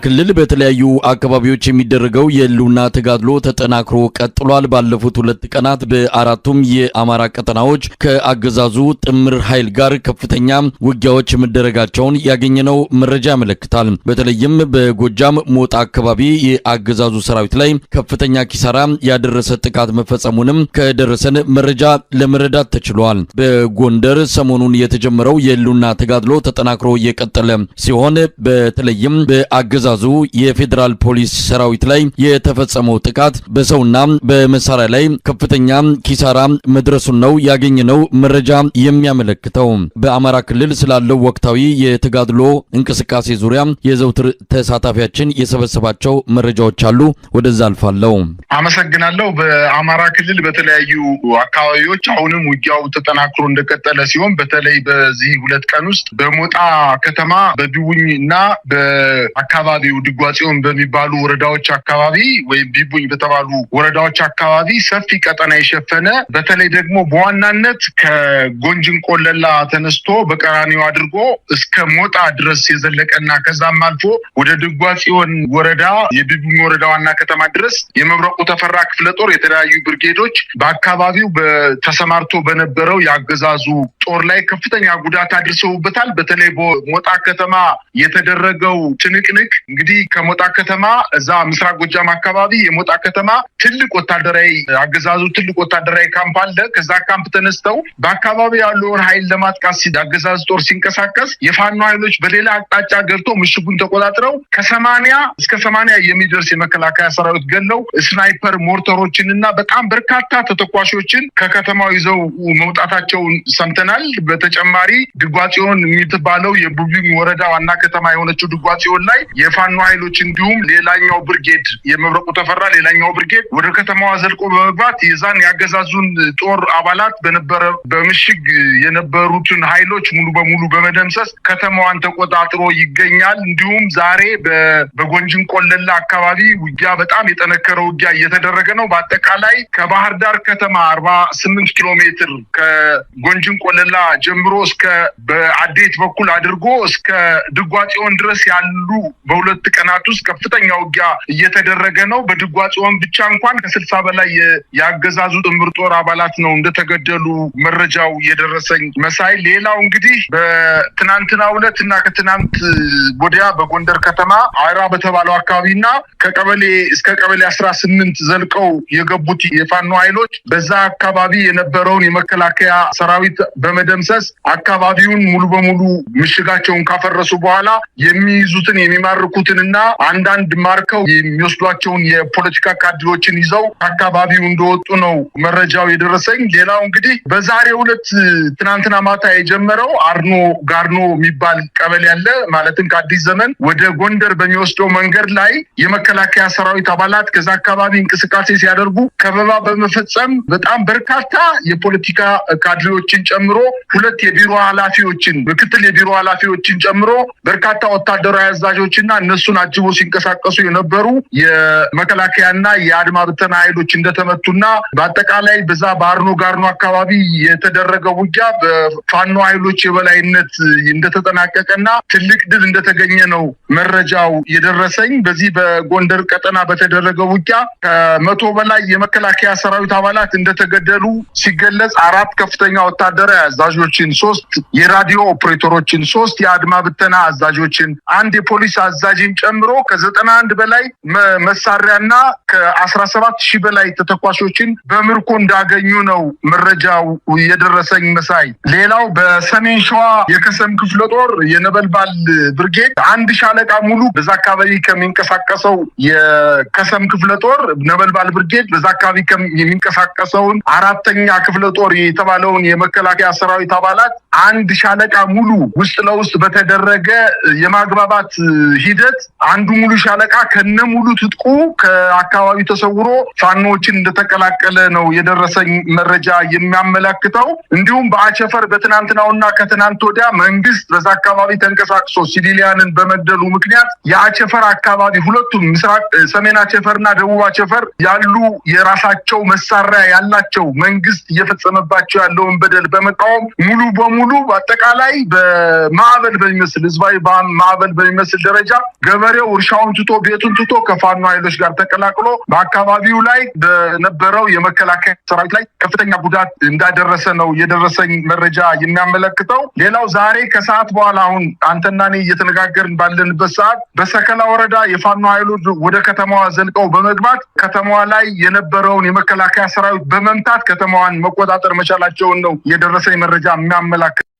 ክልል በተለያዩ አካባቢዎች የሚደረገው የህልውና ተጋድሎ ተጠናክሮ ቀጥሏል። ባለፉት 2 ቀናት በአራቱም የአማራ ቀጠናዎች ከአገዛዙ ጥምር ኃይል ጋር ከፍተኛ ውጊያዎች መደረጋቸውን ያገኘነው መረጃ ያመለክታል። በተለይም በጎጃም ሞጣ አካባቢ የአገዛዙ ሰራዊት ላይ ከፍተኛ ኪሳራ ያደረሰ ጥቃት መፈጸሙንም ከደረሰን መረጃ ለመረዳት ተችሏል። በጎንደር ሰሞኑን የተጀመረው የህልውና ተጋድሎ ተጠናክሮ የቀጠለ ሲሆን በተለይም በአገዛዙ የፌደራል ፖሊስ ሰራዊት ላይ የተፈጸመው ጥቃት በሰውና በመሳሪያ ላይ ከፍተኛ ኪሳራ መድረሱን ነው ያገኘነው መረጃ የሚያመለክተው። በአማራ ክልል ስላለው ወቅታዊ የተጋድሎ እንቅስቃሴ ዙሪያ የዘውትር ተሳታፊያችን የሰበሰባቸው መረጃዎች አሉ። ወደዛ አልፋለሁ። አመሰግናለሁ። በአማራ ክልል በተለያዩ አካባቢዎች አሁንም ውጊያው ተጠናክሮ እንደቀጠለ ሲሆን በተለይ በዚህ 2 ቀን ውስጥ በሞጣ ከተማ በቢቡኝና በአካባቢው ድጓጽዮን በሚባሉ ወረዳዎች አካባቢ ወይም ቢቡኝ በተባሉ ወረዳዎች አካባቢ ሰፊ ቀጠና የሸፈነ በተለይ ደግሞ በዋናነት ከጎንጅን ቆለላ ተነስቶ በቀራኒዮ አድርጎ እስከ ሞጣ ድረስ የዘለቀና ከዛም አልፎ ወደ ድጓጽዮን ወረዳ የቢቡኝ ወረዳ ዋና ከተማ ድረስ የመብረቁ ተፈራ ክፍለ ጦር የተለያዩ ብርጌዶች በአካባቢው ተሰማርቶ በነበረው ያገዛዙ ጦር ላይ ከፍተኛ ጉዳት አድርሰውበታል። በተለይ በሞጣ ከተማ የተደረገው ትንቅንቅ እንግዲህ ከሞጣ ከተማ እዛ ምስራቅ ጎጃም አካባቢ የሞጣ ከተማ ትልቅ ወታደራዊ አገዛዙ ትልቅ ወታደራዊ ካምፕ አለ። ከዛ ካምፕ ተነስተው በአካባቢው ያለውን ኃይል ለማጥቃት አገዛዙ ጦር ሲንቀሳቀስ የፋኖ ኃይሎች በሌላ አቅጣጫ ገብቶ ምሽጉን ተቆጣጥረው ከ80 እስከ 80 የሚደርስ የመከላከያ ሰራዊት ገለው ስናይፐር ሞርተሮችንና በጣም በርካታ ተተኳሾችን ከከተማው ይዘው መውጣታቸውን ሰምተናል። በተጨማሪ ድጓጽዮን የሚባለው የቢቡኝ ወረዳ ዋና ከተማ የሆነችው ድጓጽዮን ላይ የፋኖ ኃይሎች እንዲሁም ሌላኛው ብርጌድ የመብረቁ ተፈራ ሌላኛው ብርጌድ ወደ ከተማዋ ዘልቆ በመግባት የዛን ያገዛዙን ጦር አባላት በምሽግ የነበሩትን ኃይሎች ሙሉ በሙሉ በመደምሰስ ከተማዋን ተቆጣጥሮ ይገኛል። እንዲሁም ዛሬ በጎንጅን ቆለላ አካባቢ ውጊያ በጣም የጠነከረ ውጊያ እየተደረገ ነው። በአጠቃላይ ከባህር ዳር ከተማ 48 ኪሎ ሜትር ከጎንጅን ቆለላ ጀምሮ እስከ በአዴት በኩል አድርጎ እስከ ድጓጽዮን ድረስ ያሉ በ2 ቀናት ውስጥ ከፍተኛ ውጊያ እየተደረገ ነው። በድጓጽዮን ብቻ እንኳን ከ60 በላይ ያገዛዙ ጥምር ጦር አባላት ነው እንደተገደሉ መረጃው የደረሰኝ መሳይ። ሌላው እንግዲህ በትናንትናው ዕለት እና ከትናንት ወዲያ በጎንደር ከተማ አይራ በተባለው አካባቢና ከቀበሌ እስከ ቀበሌ 18 ዘልቀው የገቡት የፋኖ ኃይሎች በዛ አካባቢ የነበረውን የመከላከያ ሰራዊት በመደምሰስ አካባቢውን ሙሉ በሙሉ ምሽጋቸውን ካፈረሱ በኋላ የሚይዙትን የሚማርኩትንና አንዳንድ ማርከው የሚወስዷቸውን የፖለቲካ ካድሮችን ይዘው አካባቢው እንደወጡ ነው መረጃው የደረሰኝ። ሌላው እንግዲህ በዛሬው ዕለት ትናንትና ማታ የጀመረው አርኖ ጋርኖ የሚባል ቀበሌ ያለ ማለትም ከአዲስ ዘመን ወደ ጎንደር በሚወስደው መንገድ ላይ የመከላከያ ሰራዊት አባላት ከዛ አካባቢ እንቅስቃሴ ሲያደርጉ ከበባ በመፈጸም በጣም በርካታ የፖለቲካ ካድሬዎችን ጨምሮ 2 የቢሮ ኃላፊዎችን ምክትል የቢሮ ኃላፊዎችን ጨምሮ በርካታ ወታደራዊ አዛዦችና እነሱን አጅቦ ሲንቀሳቀሱ የነበሩ የመከላከያና የአድማ ብተና ኃይሎች እንደተመቱና በአጠቃላይ በዛ በአርኖ ጋርኖ አካባቢ የተደረገው ውጊያ በፋኖ ኃይሎች የበላይነት እንደተጠናቀቀና ትልቅ ድል እንደተገኘ ነው መረጃው የደረሰኝ። በዚህ በጎንደር ቀጠና በተደረገው ውጊያ ከ100 በላይ የመከላከያ ሰራዊት አባላት እንደተገደሉ ሲገለጽ 4 ከፍተኛ ወታደራዊ አዛዦችን፣ 3 የራዲዮ ኦፕሬተሮችን፣ 3 የአድማ ብተና አዛዦችን፣ 1 የፖሊስ አዛዥን ጨምሮ ከ91 በላይ መሳሪያና ከ17,000 በላይ ተተኳሾችን በምርኮ እንዳገኙ ነው መረጃው የደረሰኝ መሳይ። ሌላው በሰሜን ሸዋ የከሰም ክፍለ ጦር የነበልባል ብርጌድ 1 ሻለቃ ሙሉ በዛ አካባቢ ከሚንቀሳቀሰው የከሰም ክፍለ ጦር ነበልባል ብርጌድ በዛ አካባቢ የሚንቀሳቀሰውን 4ኛ ክፍለ ጦር የተባለውን የመከላከያ ሰራዊት አባላት 1 ሻለቃ ሙሉ ውስጥ ለውስጥ በተደረገ የማግባባት ሂደት 1 ሙሉ ሻለቃ ከነ ሙሉ ትጥቁ ከአካባቢ ተሰውሮ ፋኖችን እንደተቀላቀለ ነው የደረሰኝ መረጃ የሚያመለክተው። እንዲሁም በአቸፈር በትናንትናውና ከትናንት ወዲያ መንግስት በዛ አካባቢ ተንቀሳቅሶ ሲቪሊያንን በመግደሉ ምክንያት የአቸፈር አካባቢ ሁለቱም ምስራቅ ሰሜን አቸፈርና ደቡብ አቸፈር ያሉ የራሳቸው መሳሪያ ያላቸው መንግስት እየፈጸመባቸው ያለውን በደል በመቃወም ሙሉ በሙሉ በአጠቃላይ በማዕበል በሚመስል ህዝባዊ ማዕበል በሚመስል ደረጃ ገበሬው እርሻውን ትቶ ቤቱን ትቶ ከፋኖ ኃይሎች ጋር ተቀላቅሎ በአካባቢው ላይ በነበረው የመከላከያ ሰራዊት ላይ ከፍተኛ ጉዳት እንዳደረሰ ነው የደረሰኝ መረጃ የሚያመለክተው። ሌላው ዛሬ ከሰዓት በኋላ አሁን አንተና እኔ እየተነጋገርን ባለንበት ሰዓት በሰከላ ወረዳ የፋኖ ኃይሎች ወደ ከተማዋ ዘልቀው በመግባት ከተማዋ ላይ የነበረውን የመከላከያ ሰራዊት በመምታት ከተማዋን መቆጣጠር መቻላቸውን ነው የደረሰኝ መረጃ የሚያመላክተው።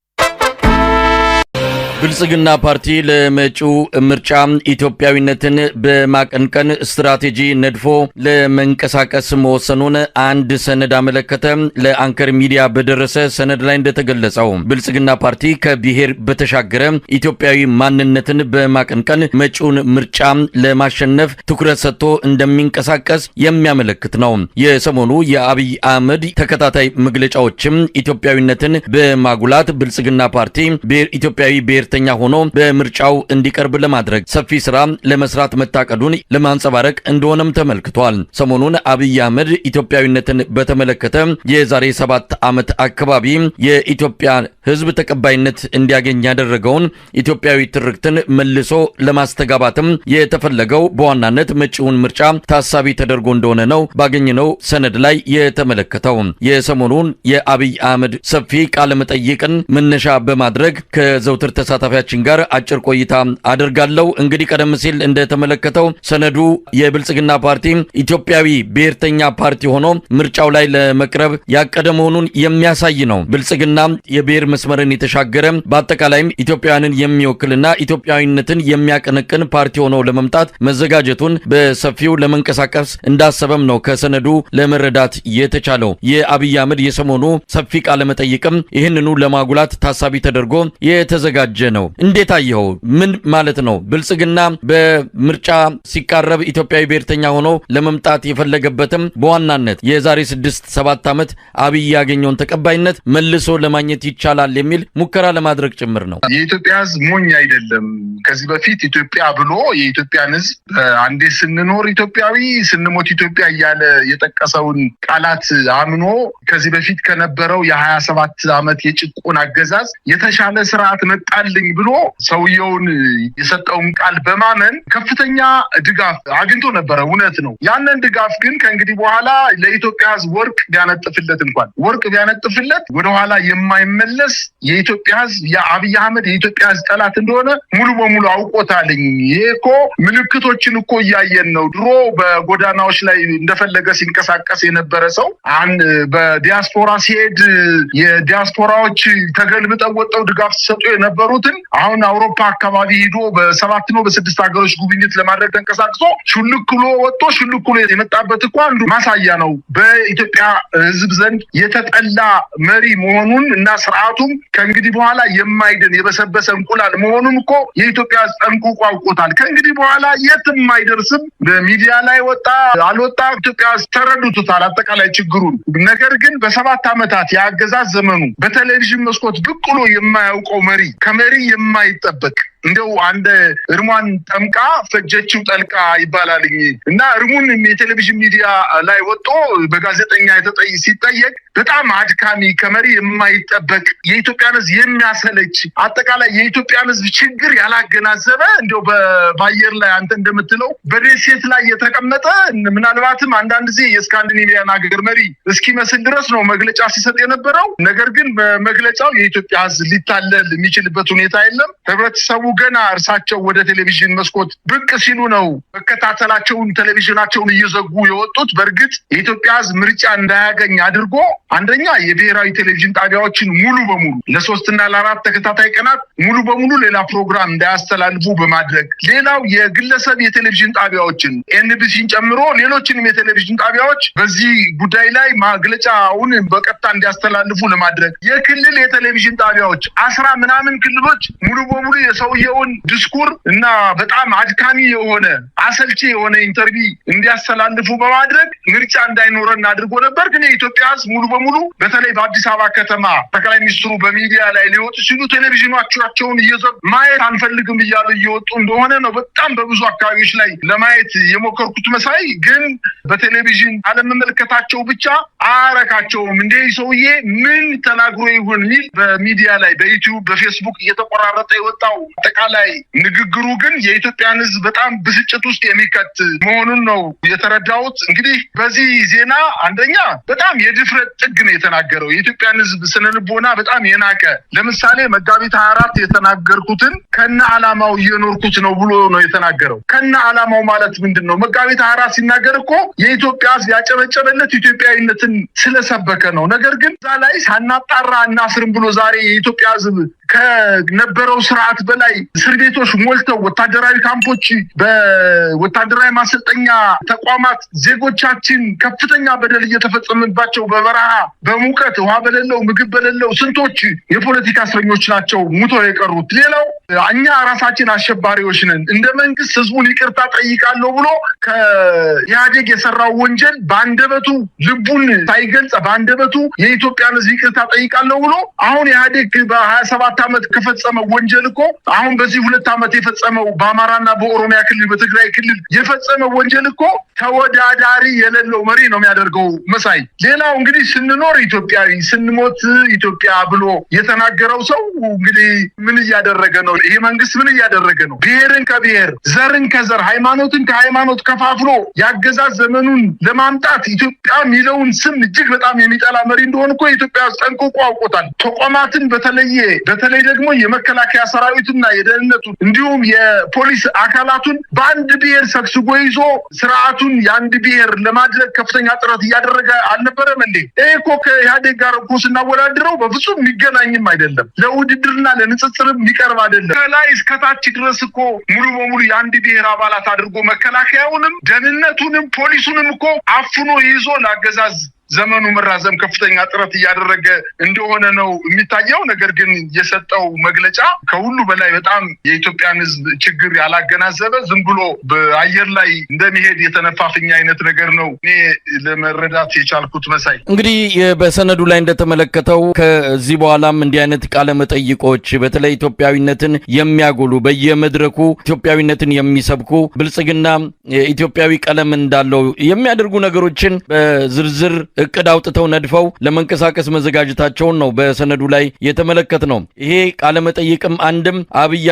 ብልጽግና ፓርቲ ለመጪው ምርጫ ኢትዮጵያዊነትን በማቀንቀን ስትራቴጂ ነድፎ ለመንቀሳቀስ መወሰኑን አንድ ሰነድ አመለከተ። ለአንከር ሚዲያ በደረሰ ሰነድ ላይ እንደተገለጸው ብልጽግና ፓርቲ ከብሔር በተሻገረ ኢትዮጵያዊ ማንነትን በማቀንቀን መጪውን ምርጫ ለማሸነፍ ትኩረት ሰጥቶ እንደሚንቀሳቀስ የሚያመለክት ነው። የሰሞኑ የአብይ አህመድ ተከታታይ መግለጫዎችም ኢትዮጵያዊነትን በማጉላት ብልጽግና ፓርቲ ኢትዮጵያዊ ብሔርተኛ ሆኖ በምርጫው እንዲቀርብ ለማድረግ ሰፊ ስራ ለመስራት መታቀዱን ለማንጸባረቅ እንደሆነም ተመልክቷል። ሰሞኑን አብይ አህመድ ኢትዮጵያዊነትን በተመለከተ የዛሬ 7 ዓመት አካባቢ የኢትዮጵያ ሕዝብ ተቀባይነት እንዲያገኝ ያደረገውን ኢትዮጵያዊ ትርክትን መልሶ ለማስተጋባትም የተፈለገው በዋናነት መጪውን ምርጫ ታሳቢ ተደርጎ እንደሆነ ነው ባገኘነው ሰነድ ላይ የተመለከተው። የሰሞኑን የአብይ አህመድ ሰፊ ቃለ መጠይቅን መነሻ በማድረግ ከዘውትር ተሳታፊያችን ጋር አጭር ቆይታ አደርጋለሁ። እንግዲህ ቀደም ሲል እንደተመለከተው ሰነዱ የብልጽግና ፓርቲ ኢትዮጵያዊ ብሔርተኛ ፓርቲ ሆኖ ምርጫው ላይ ለመቅረብ ያቀደ መሆኑን የሚያሳይ ነው። ብልጽግና የብሔር መስመርን የተሻገረ በአጠቃላይም ኢትዮጵያውያንን የሚወክልና ኢትዮጵያዊነትን የሚያቀነቅን ፓርቲ ሆኖ ለመምጣት መዘጋጀቱን በሰፊው ለመንቀሳቀስ እንዳሰበም ነው ከሰነዱ ለመረዳት የተቻለው። የአብይ አህመድ የሰሞኑ ሰፊ ቃለ መጠይቅም ይህንኑ ለማጉላት ታሳቢ ተደርጎ የተዘጋጀ ነው። እንዴት አየኸው? ምን ማለት ነው? ብልጽግና በምርጫ ሲቃረብ ኢትዮጵያዊ ብሔርተኛ ሆኖ ለመምጣት የፈለገበትም በዋናነት የዛሬ 6-7 ዓመት አብይ ያገኘውን ተቀባይነት መልሶ ለማግኘት ይቻላል የሚል ሙከራ ለማድረግ ጭምር ነው። የኢትዮጵያ ሕዝብ ሞኝ አይደለም። ከዚህ በፊት ኢትዮጵያ ብሎ የኢትዮጵያን ሕዝብ አንዴ ስንኖር ኢትዮጵያዊ ስንሞት ኢትዮጵያ እያለ የጠቀሰውን ቃላት አምኖ ከዚህ በፊት ከነበረው የ27 ዓመት የጭቆና አገዛዝ የተሻለ ስርዓት መጣልኝ ብሎ ሰውየውን የሰጠውን ቃል በማመን ከፍተኛ ድጋፍ አግኝቶ ነበረ። እውነት ነው። ያንን ድጋፍ ግን ከእንግዲህ በኋላ ለኢትዮጵያ ሕዝብ ወርቅ ቢያነጥፍለት ወደኋላ የማይመለስ የኢትዮጵያ ሕዝብ የአብይ አህመድ የኢትዮጵያ ሕዝብ ጠላት እንደሆነ ሙሉ በሙሉ አውቆታልኝ። ይሄ እኮ ምልክቶችን እኮ እያየን ነው። ድሮ በጎዳናዎች ላይ እንደፈለገ ሲንቀሳቀስ የነበረ ሰው በዲያስፖራ ሲሄድ የዲያስፖራዎች ተገልብጠው ወጣው ድጋፍ ሲሰጡ የነበሩትን አሁን አውሮፓ አካባቢ ሄዶ በ7 ነው በ6 ሀገሮች ጉብኝት ለማድረግ ተንቀሳቅሶ ሹልክሎ ወጥቶ ሹልክሎ የመጣበት እኮ አንዱ ማሳያ ነው። በኢትዮጵያ ሕዝብ ዘንድ የተጠላ መሪ መሆኑን እና ስርዓቱም ከእንግዲህ በኋላ የማይድን የበሰበሰ እንቁላል መሆኑን እኮ የኢትዮጵያ ጠንቅቆ አውቆታል። ከእንግዲህ በኋላ የትም አይደርስም። በሚዲያ ላይ ወጣ አልወጣ ኢትዮጵያ ተረድቶታል አጠቃላይ ችግሩን። ነገር ግን በ7 ዓመታት የአገዛዝ ዘመኑ በቴሌቪዥን መስኮት ብቅሎ የማያውቀው መሪ ከመሪ የማይጠበቅ እንደው አንድ እርሟን ጠምቃ ፈጀችው ጠልቃ ይባላል እና እርሙን የቴሌቪዥን ሚዲያ ላይ ወጥቶ በጋዜጠኛ ሲጠየቅ በጣም አድካሚ ከመሪ የማይጠበቅ የኢትዮጵያን ሕዝብ የሚያሰለች አጠቃላይ የኢትዮጵያን ሕዝብ ችግር ያላገናዘበ እንደው በአየር ላይ አንተ እንደምትለው በደሴት ላይ የተቀመጠ ምናልባትም አንዳንድ ጊዜ የስካንዲኔቪያን ሀገር መሪ እስኪመስል ድረስ ነው መግለጫ ሲሰጥ የነበረው። ነገር ግን በመግለጫው የኢትዮጵያ ሕዝብ ሊታለል የሚችልበት ሁኔታ የለም። ህብረተሰቡ ገና እርሳቸው ወደ ቴሌቪዥን መስኮት ብቅ ሲሉ ነው መከታተላቸውን ቴሌቪዥናቸውን እየዘጉ የወጡት። በእርግጥ የኢትዮጵያ ሕዝብ ምርጫ እንዳያገኝ አድርጎ አንደኛ የብሔራዊ ቴሌቪዥን ጣቢያዎችን ሙሉ በሙሉ ለ3 እና ለ4 ተከታታይ ቀናት ሙሉ በሙሉ ሌላ ፕሮግራም እንዳያስተላልፉ በማድረግ ሌላው የግለሰብ የቴሌቪዥን ጣቢያዎችን ኤንቢሲን ጨምሮ ሌሎችንም የቴሌቪዥን ጣቢያዎች በዚህ ጉዳይ ላይ ማግለጫውን በቀጥታ እንዲያስተላልፉ ለማድረግ የክልል የቴሌቪዥን ጣቢያዎች 10 ምናምን ክልሎች ሙሉ በሙሉ የሰውየውን ዲስኩር እና በጣም አድካሚ የሆነ አሰልቺ የሆነ ኢንተርቪው እንዲያስተላልፉ በማድረግ ምርጫ እንዳይኖረን አድርጎ ነበር። ግን የኢትዮጵያ ሕዝብ ሙሉ በሙሉ በተለይ በአዲስ አበባ ከተማ ጠቅላይ ሚኒስትሩ በሚዲያ ላይ ሊወጡ ሲሉ ቴሌቪዥናቸውን እየዘጉ ማየት አንፈልግም እያሉ እየወጡ እንደሆነ ነው በጣም በብዙ አካባቢዎች ላይ ለማየት የሞከርኩት መሳይ። ግን በቴሌቪዥን አለመመልከታቸው ብቻ አያረካቸውም። እንደ ሰውዬ ምን ተናግሮ ይሆን ሚል በሚዲያ ላይ በዩቲዩብ በፌስቡክ እየተቆራረጠ የወጣው አጠቃላይ ንግግሩ ግን የኢትዮጵያን ሕዝብ በጣም ብስጭት ውስጥ የሚከት መሆኑን ነው የተረዳሁት። እንግዲህ በዚህ ዜና አንደኛ በጣም የድፍረት ጥግ ነው የተናገረው። የኢትዮጵያን ሕዝብ ስነልቦና በጣም የናቀ ለምሳሌ መጋቢት 24 የተናገርኩትን ከነ ዓላማው እየኖርኩት ነው ብሎ ነው የተናገረው። ከነ ዓላማው ማለት ምንድነው? መጋቢት 24 ሲናገር እኮ የኢትዮጵያ ሕዝብ ያጨበጨበለት ኢትዮጵያዊነትን ስለሰበከ ነው። ነገር ግን እዛ ላይ ሳናጣራ እናስርም ብሎ ዛሬ የኢትዮጵያ ሕዝብ ከነበረው ስርዓት በላይ እስር ቤቶች ሞልተው ወታደራዊ ካምፖች በወታደራዊ ማሰልጠኛ ተቋማት ዜጎቻችን ከፍተኛ በደል እየተፈጸመባቸው በበረሃ በሙቀት ውሃ በሌለው ምግብ በሌለው ስንቶች የፖለቲካ እስረኞች ናቸው ሙተው የቀሩት። ሌላው እኛ ራሳችን አሸባሪዎች ነን፣ እንደ መንግስት ህዝቡን ይቅርታ ጠይቃለሁ ብሎ ከኢህአዴግ የሰራው ወንጀል በአንደበቱ ልቡን ሳይገልጽ በአንደበቱ የኢትዮጵያን ህዝብ ይቅርታ ጠይቃለሁ ብሎ አሁን ኢህአዴግ በ27 ዓመት ከፈጸመው ወንጀል እኮ አሁን በዚህ 2 ዓመት የፈጸመው በአማራና በኦሮሚያ ክልል በትግራይ ክልል የፈጸመው ወንጀል እኮ ተወዳዳሪ የሌለው መሪ ነው የሚያደርገው መሳይ። ሌላው እንግዲህ ስንኖር ኢትዮጵያዊ ስንሞት ኢትዮጵያ ብሎ የተናገረው ሰው እንግዲህ ምን እያደረገ ነው? ይሄ መንግስት ምን እያደረገ ነው? ብሔርን ከብሔር ዘርን ከዘር ሃይማኖትን ከሃይማኖት ከፋፍሎ ያገዛዝ ዘመኑን ለማምጣት ኢትዮጵያ የሚለውን ስም እጅግ በጣም የሚጠላ መሪ እንደሆነ እኮ የኢትዮጵያ ጠንቅቆ አውቆታል። ተቋማትን በተለይ ደግሞ የመከላከያ ሰራዊትና የደህንነቱ እንዲሁም የፖሊስ አካላቱን በአንድ ብሔር ሰግስጎ ይዞ ስርዓቱን የአንድ ብሔር ለማድረግ ከፍተኛ ጥረት እያደረገ አልነበረም እንዴ? ይሄ እኮ ከኢህአዴግ ጋር እኮ ስናወዳድረው በፍጹም የሚገናኝም አይደለም፣ ለውድድርና ለንጽጽርም የሚቀርብ አይደለም። ከላይ እስከታች ድረስ እኮ ሙሉ በሙሉ የአንድ ብሔር አባላት አድርጎ መከላከያውንም ደህንነቱንም ፖሊሱንም እኮ አፍኖ ይዞ ለአገዛዝ ዘመኑ መራዘም ከፍተኛ ጥረት እያደረገ እንደሆነ ነው የሚታየው። ነገር ግን የሰጠው መግለጫ ከሁሉ በላይ በጣም የኢትዮጵያን ሕዝብ ችግር ያላገናዘበ ዝም ብሎ በአየር ላይ እንደሚሄድ የተነፋፍኛ አይነት ነገር ነው እኔ ለመረዳት የቻልኩት መሳይ። እንግዲህ በሰነዱ ላይ እንደተመለከተው ከዚህ በኋላም እንዲህ አይነት ቃለ መጠይቆች በተለይ ኢትዮጵያዊነትን የሚያጎሉ በየመድረኩ ኢትዮጵያዊነትን የሚሰብኩ ብልጽግና ኢትዮጵያዊ ቀለም እንዳለው የሚያደርጉ ነገሮችን በዝርዝር እቅድ አውጥተው ነድፈው ለመንቀሳቀስ መዘጋጀታቸውን ነው በሰነዱ ላይ የተመለከትነው። ይሄ ቃለ መጠይቅም አንድም አብይ